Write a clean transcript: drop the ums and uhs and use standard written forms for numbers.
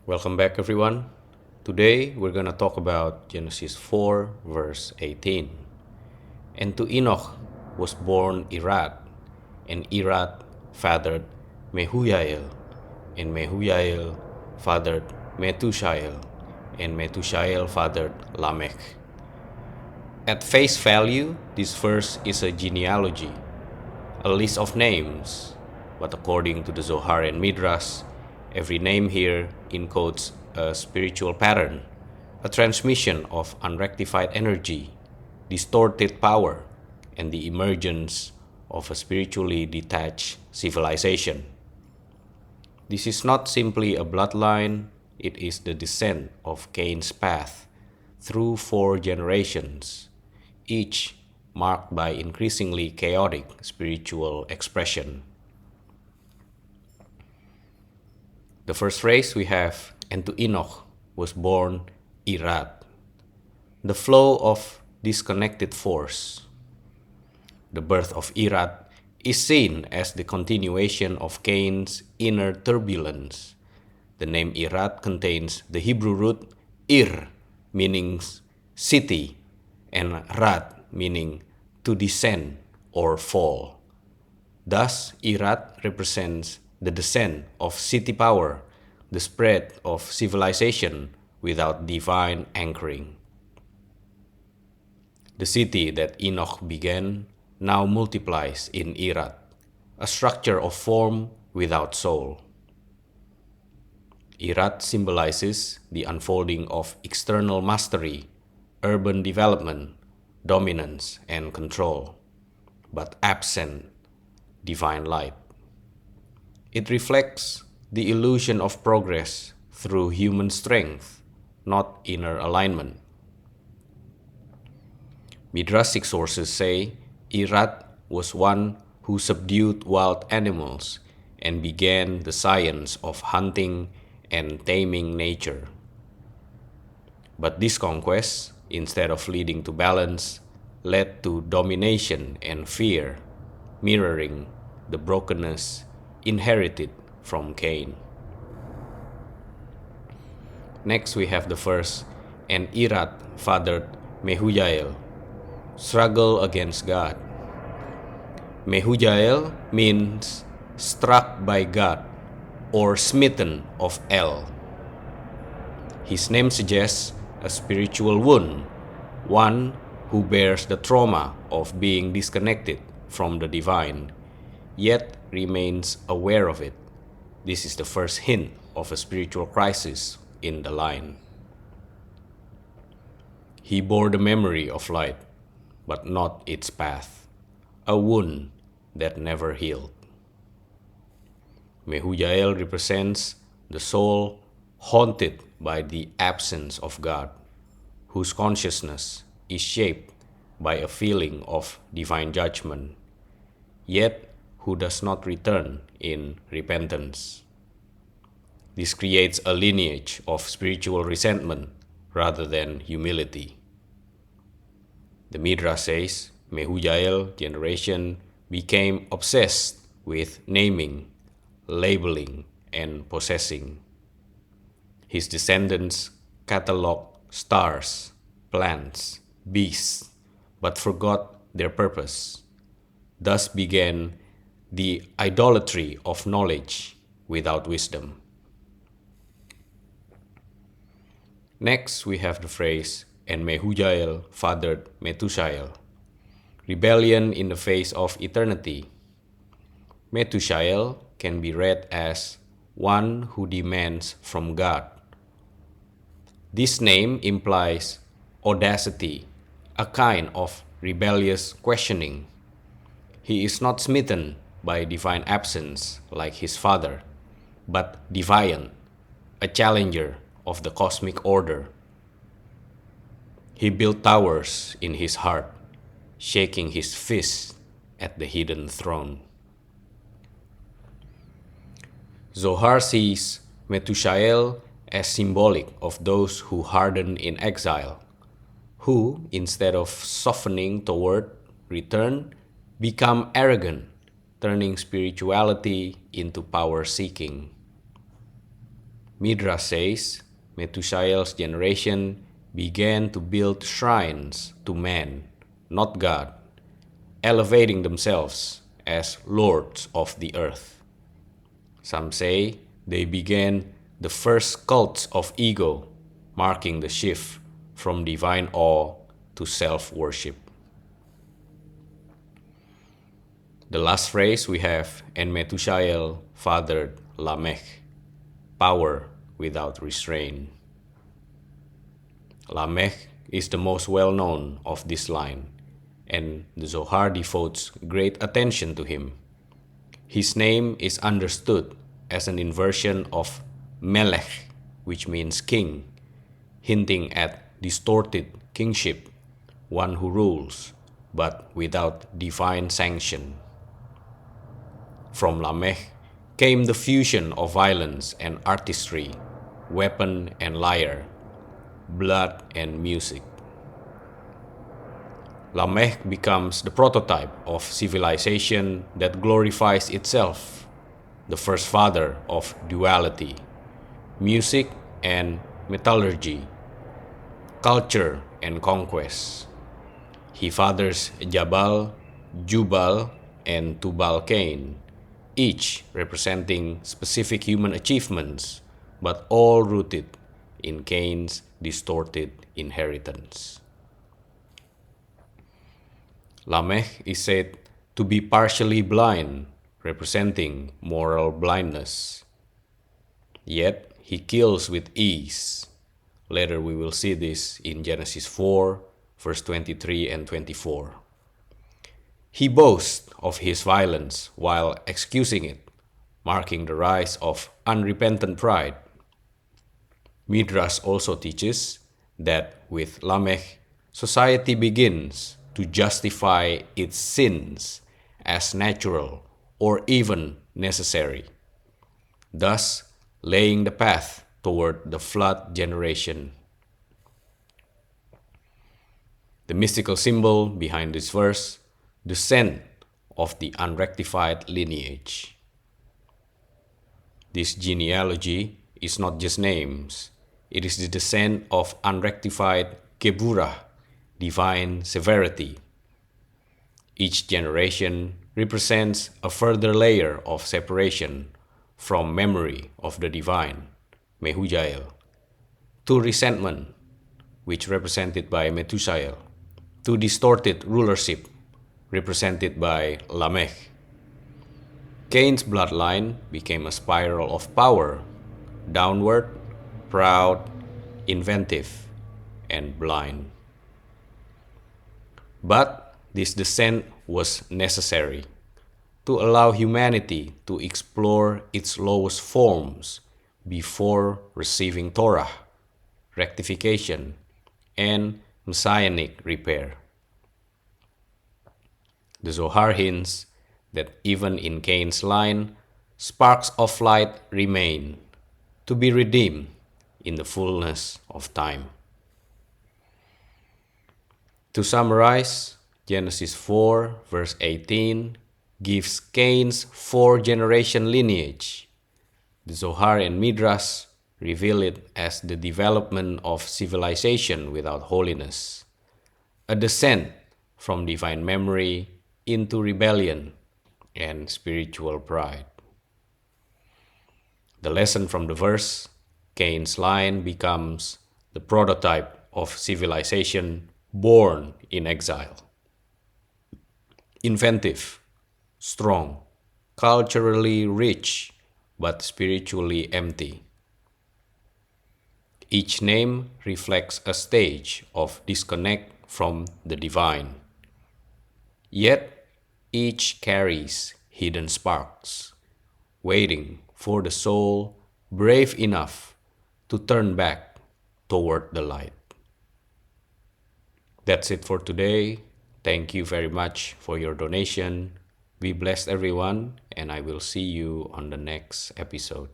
Welcome back, everyone. Today we're going to talk about Genesis 4, verse 18. And to Enoch was born Irad, and Irad fathered Mehujael, and Mehujael fathered Methushael, and Methushael fathered Lamech. At face value, this verse is a genealogy, a list of names, but according to the Zohar and Midrash, every name here encodes a spiritual pattern, a transmission of unrectified energy, distorted power, and the emergence of a spiritually detached civilization. This is not simply a bloodline, it is the descent of Cain's path through 4 generations, each marked by increasingly chaotic spiritual expression. The first phrase we have, and to Enoch was born Irad, the flow of disconnected force. The birth of Irad is seen as the continuation of Cain's inner turbulence. The name Irad contains the Hebrew root Ir, meaning city, and Rad, meaning to descend or fall. Thus, Irad represents the descent of city power, the spread of civilization without divine anchoring. The city that Enoch began now multiplies in Irad, a structure of form without soul. Irad symbolizes the unfolding of external mastery, urban development, dominance, and control, but absent divine light. It reflects the illusion of progress through human strength, not inner alignment. Midrashic sources say Irad was one who subdued wild animals and began the science of hunting and taming nature. But this conquest, instead of leading to balance, led to domination and fear, mirroring the brokenness inherited from Cain. Next we have the verse, and Irad fathered Mehujael, struggle against God. Mehujael means struck by God or smitten of El. His name suggests a spiritual wound, one who bears the trauma of being disconnected from the divine, yet remains aware of it. This is the first hint of a spiritual crisis in the line. He bore the memory of light, but not its path, a wound that never healed. Mehujael represents the soul haunted by the absence of God, whose consciousness is shaped by a feeling of divine judgment, yet who does not return in repentance. This creates a lineage of spiritual resentment rather than humility. The Midrash says Mehujael generation became obsessed with naming, labeling, and possessing. His descendants cataloged stars, plants, beasts, but forgot their purpose. Thus began the idolatry of knowledge without wisdom. Next, we have the phrase, and Mehujael fathered Methushael, rebellion in the face of eternity. Methushael can be read as one who demands from God. This name implies audacity, a kind of rebellious questioning. He is not smitten by divine absence like his father, but defiant, a challenger of the cosmic order. He built towers in his heart, shaking his fist at the hidden throne. Zohar sees Methushael as symbolic of those who harden in exile, who, instead of softening toward return, become arrogant, turning spirituality into power-seeking. Midrash says Methushael's generation began to build shrines to man, not God, elevating themselves as lords of the earth. Some say they began the first cults of ego, marking the shift from divine awe to self-worship. The last phrase we have, and Methushael fathered Lamech, power without restraint. Lamech is the most well-known of this line, and the Zohar devotes great attention to him. His name is understood as an inversion of Melech, which means king, hinting at distorted kingship, one who rules, but without divine sanction. From Lamech came the fusion of violence and artistry, weapon and lyre, blood and music. Lamech becomes the prototype of civilization that glorifies itself, the first father of duality, music and metallurgy, culture and conquest. He fathers Jabal, Jubal, and Tubal-Cain, each representing specific human achievements, but all rooted in Cain's distorted inheritance. Lamech is said to be partially blind, representing moral blindness. Yet he kills with ease. Later we will see this in Genesis 4, verse 23 and 24. He boasts of his violence while excusing it, marking the rise of unrepentant pride. Midrash also teaches that with Lamech, society begins to justify its sins as natural or even necessary, thus laying the path toward the flood generation. The mystical symbol behind this verse, descent of the unrectified lineage. This genealogy is not just names, it is the descent of unrectified Geburah, divine severity. Each generation represents a further layer of separation from memory of the divine, Mehujael, to resentment, which represented by Methushael, to distorted rulership, represented by Lamech. Cain's bloodline became a spiral of power, downward, proud, inventive, and blind. But this descent was necessary to allow humanity to explore its lowest forms before receiving Torah, rectification, and messianic repair. The Zohar hints that even in Cain's line, sparks of light remain to be redeemed in the fullness of time. To summarize, Genesis 4 verse 18 gives Cain's 4-generation lineage. The Zohar and Midrash reveal it as the development of civilization without holiness, a descent from divine memory into rebellion and spiritual pride. The lesson from the verse, Cain's line becomes the prototype of civilization born in exile. Inventive, strong, culturally rich, but spiritually empty. Each name reflects a stage of disconnect from the divine. Yet, each carries hidden sparks, waiting for the soul brave enough to turn back toward the light. That's it for today. Thank you very much for your donation. Be blessed, everyone, and I will see you on the next episode.